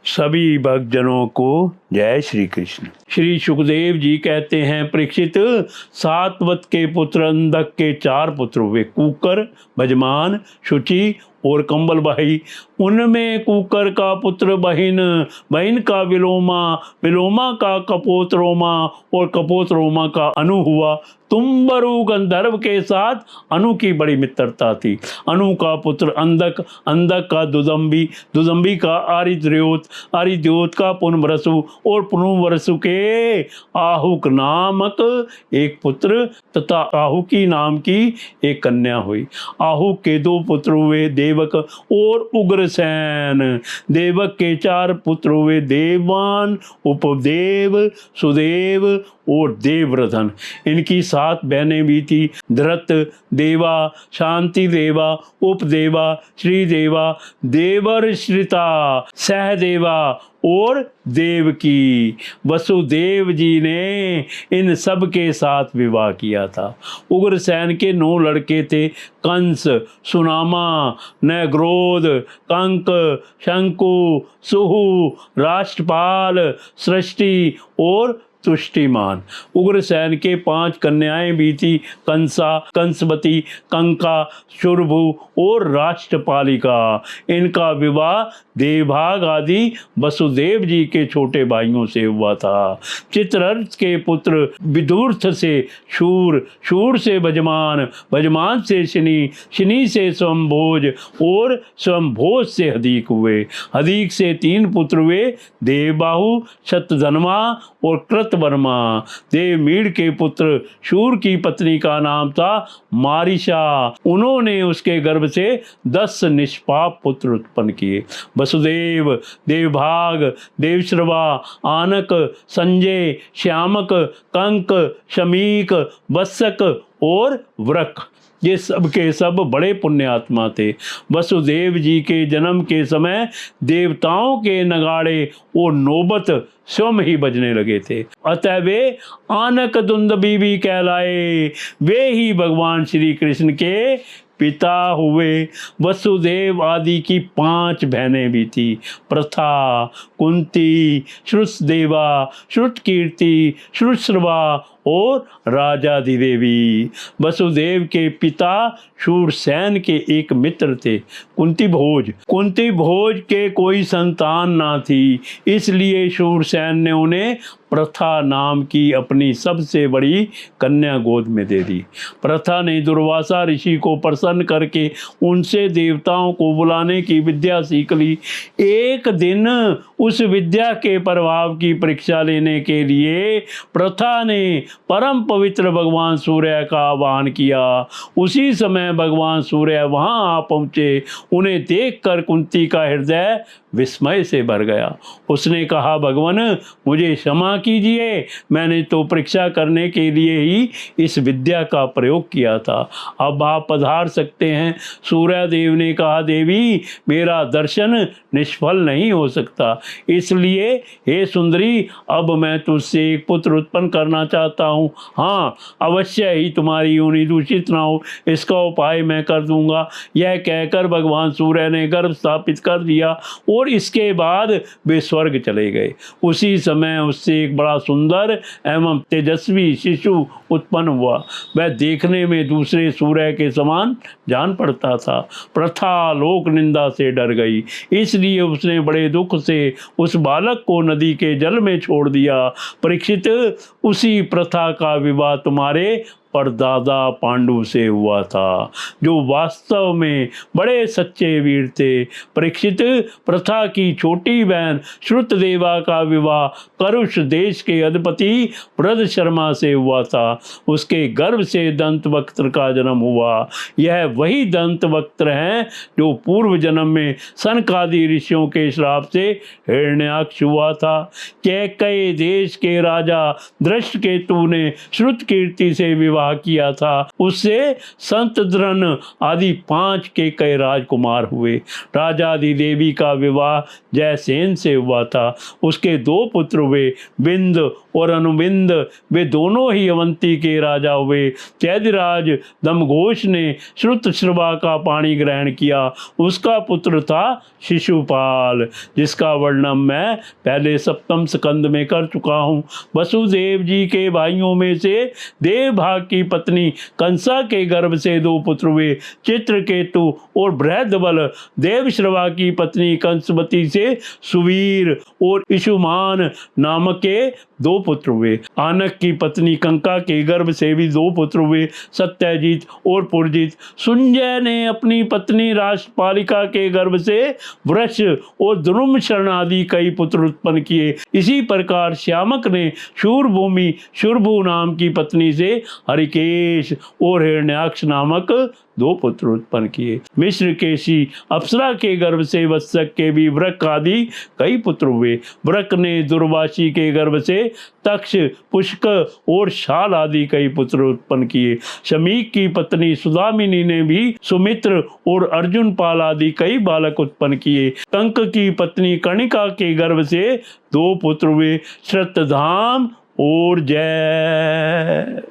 सभी भक्तजनों को जय श्री कृष्ण। श्री सुखदेव जी कहते हैं, परीक्षित, सातवत के पुत्र अंधक के 4 पुत्र हुए, कूकर, भजमान, शुचि और कंबल भाई। उनमें कूकर का पुत्र बहिन, बहिन का विलोमा, विलोमा का कपोतरोमा और कपोतरोमा का अनु हुआ। तुम्बरु गंधर्व के साथ अनु की बड़ी मित्रता थी। अनु का पुत्र अंधक, अंधक का दुदंबी, दुदंबी का आरिद्योत, आरिद्योत का पुनवरसु और पुनवरसु के आहुक नामक एक पुत्र तथा आहुकी नाम की एक कन्या हुई। आहुक के 2 पुत्र हुए, देवक और उग्रसेन। देवक के 4 पुत्र हुए, देववान, उपदेव, सुदेव और देवव्रधन। इनकी 7 बहनें भी थी, धृत, देवा, शांति देवा, उपदेवा, श्रीदेवा, देवर्श्रिता, सहदेवा और देवकी। वसुदेव जी ने इन सब के साथ विवाह किया था। उग्रसेन के 9 लड़के थे, कंस, सुनामा, नैग्रोध, कंक, शंकु, सुहु, राष्ट्रपाल, सृष्टि और तुष्टिमान। उग्रसेन के 5 कन्याएं भी थी, कंसा, कंसवती, कंका, शुरभु और राष्ट्रपालिका। इनका विवाह देवभाग आदि वसुदेव जी के छोटे भाइयों से हुआ था। चित्ररथ के पुत्र विदुर्थ से शूर, शूर से भजमान, भजमान से शनि, शनि से स्वयंभोज और स्वयंभोज से हदीक हुए। हदीक से 3 पुत्र हुए, देवबाहु, शतधन्वा और कृतवर्मा। देवमीड़ के पुत्र शूर की पत्नी का नाम था मारिशा। उन्होंने उसके गर्भ से 10 निष्पाप पुत्र उत्पन्न किए। वसुदेव, देवभाग, देवश्रवा, आनक, संजय, श्यामक, कंक, शमीक, वत्सक और वृक, ये सब के सब बड़े पुण्यात्मा थे। वसुदेव जी के जन्म के समय देवताओं के नगाड़े और नौबत स्वयं ही बजने लगे थे। अतः वे आनक दुंदुभी भी कहलाए। वे ही भगवान श्री कृष्ण के पिता हुए। वसुदेव आदि की 5 बहनें भी थी, प्रथा, कुंती, श्रुतदेवा, श्रुतकीर्ति, श्रुतश्रवा और राजाधिदेवी। वसुदेव के पिता शूरसेन के एक मित्र थे, कुंती भोज। कुंती भोज के कोई संतान ना थी, इसलिए शूरसेन ने उन्हें प्रथा नाम की अपनी सबसे बड़ी कन्या गोद में दे दी। प्रथा ने दुर्वासा ऋषि को प्रसन्न करके उनसे देवताओं को बुलाने की विद्या सीख ली। एक दिन उस विद्या के प्रभाव की परीक्षा लेने के लिए प्रथा ने परम पवित्र भगवान सूर्य का आह्वान किया। उसी समय भगवान सूर्य वहां आ पहुंचे। उन्हें देखकर कुंती का हृदय विस्मय से भर गया। उसने कहा, भगवान मुझे क्षमा कीजिए, मैंने तो परीक्षा करने के लिए ही इस विद्या का प्रयोग किया था। अब आप पधार सकते हैं। सूर्यदेव ने कहा, देवी मेरा दर्शन निष्फल नहीं हो सकता, इसलिए हे सुंदरी, अब मैं तुझसे एक पुत्र उत्पन्न करना चाहता हूँ। हाँ, अवश्य ही तुम्हारी योनि दूषित ना हो, इसका उपाय मैं कर दूंगा। यह कहकर भगवान सूर्य ने गर्भ स्थापित कर दिया और इसके बाद वे स्वर्ग चले गए। उसी समय उससे एक बड़ा सुंदर एवं तेजस्वी शिशु उत्पन्न हुआ। वह देखने में दूसरे सूर्य के समान जान पड़ता था। प्रथा लोक निंदा से डर गई, इसलिए उसने बड़े दुख से उस बालक को नदी के जल में छोड़ दिया। परीक्षित, उसी प्रथा का विवाह तुम्हारे परदादा पांडु से हुआ था, जो वास्तव में बड़े सच्चे वीर थे। परीक्षित, प्रथा की छोटी बहन श्रुतदेवा का विवाह करुष देश के अधिपति वृद शर्मा से हुआ था। उसके गर्भ से दंतवक्त्र का जन्म हुआ। यह वही दंतवक्त्र हैं जो पूर्व जन्म में सनकादि ऋषियों के श्राप से हिरण्याक्ष हुआ था। कैकेयी देश के राजा दृष्टकेतु ने श्रुतकीर्ति से विवाह विवाह किया था उससे संतद्रन आदि 5 के कई राजकुमार हुए। राजा अधिदेवी का विवाह जयसेन से हुआ था। उसके 2 पुत्र हुए, बिंद और अनुबिंद। वे दोनों ही अवंती के राजा हुए। चैदिराज दमघोष ने श्रुतश्रवा का पाणी ग्रहण किया। उसका पुत्र था शिशुपाल, जिसका वर्णन मैं पहले 7वें स्कंद में कर चुका हूँ। वसुदेव जी के भाइयों में से देवभाग की पत्नी कंसा के गर्भ से 2 पुत्र हुए, चित्रकेतु और बृहदबल। देवश्रवा की पत्नी कंसवती से सुवीर और इशुमान नामक के 2 पुत्र हुए। आनक की पत्नी कंका के गर्भ से भी 2 पुत्र हुए, सत्यजीत और पुरजित। सुंजय ने अपनी पत्नी राष्ट्रपालिका के गर्भ से वृष और द्रुमशरण आदि कई पुत्र उत्पन्न किए। इसी प्रकार श्यामक ने शूरभूमि शुरभु नाम की पत्नी से हरिकेश और हिरण्याक्ष नामक 2 पुत्र उत्पन्न किए। मिश्र केशी अप्सरा के गर्भ से वत्सक के भी वृक आदि कई पुत्र हुए। वृक ने दुर्वासी के गर्भ से तक्ष, पुष्क और शाल आदि कई पुत्र उत्पन्न किए। शमीक की पत्नी सुदामिनी ने भी सुमित्र और अर्जुन पाल आदि कई बालक उत्पन्न किए। कंक की पत्नी कणिका के गर्भ से 2 पुत्र हुए, श्रतधाम और जय।